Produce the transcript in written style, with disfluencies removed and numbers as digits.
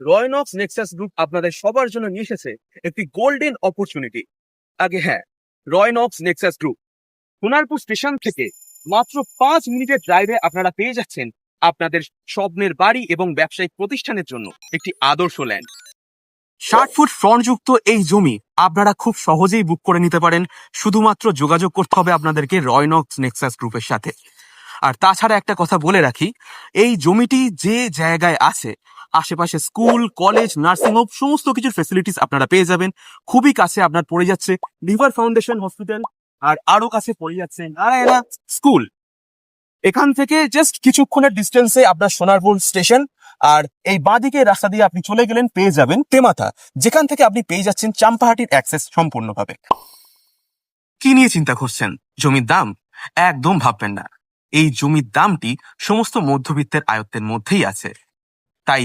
রয়নক্স Nexus group আপনাদের সবার জন্য নিয়ে এসেছে একটি গোল্ডেন অপরচুনিটি। আগে হ্যাঁ, রয়নক্স নেক্সাস গ্রুপ সোনারপুর স্টেশন থেকে মাত্র 5 মিনিটের ড্রাইভে আপনারা পেয়ে যাচ্ছেন আপনাদের স্বপ্নের বাড়ি এবং ব্যবসায়িক প্রতিষ্ঠানের জন্য একটি আদর্শ ল্যান্ড। 60 ফুট ফ্রন্টযুক্ত এই জমি আপনারা খুব সহজেই বুক করে নিতে পারেন। শুধুমাত্র যোগাযোগ করতে হবে আপনাদেরকে রয়নক্স নেক্সাস গ্রুপের সাথে। আর তাছাড়া একটা কথা বলে রাখি, এই জমিটি যে জায়গায় আছে আশেপাশে স্কুল, কলেজ, নার্সিং হোম সমস্ত কিছুর ফেসিলিটিস আপনারা পেয়ে যাবেন। খুবই কাছে আপনার পড়ে যাচ্ছে লিভার ফাউন্ডেশন হসপিটাল, আর আরো কাছে পড়ে যাচ্ছে নারায়ণা স্কুল। এখান থেকে জাস্ট কিছুক্ষণের ডিস্টেন্সে আপনার সোনারপুর স্টেশন, আর এই বাঁদিকে রাস্তা দিয়ে আপনি চলে গেলেন পেয়ে যাবেন তেমাথা, যেখান থেকে আপনি পেয়ে যাচ্ছেন চাম্পাহাটির অ্যাক্সেস সম্পূর্ণভাবে। কি নিয়ে চিন্তা করছেন? জমির দাম? একদম ভাববেন না, এই জমির দামটি সমস্ত মধ্যবিত্তের আয়ত্তের মধ্যেই আছে। তাই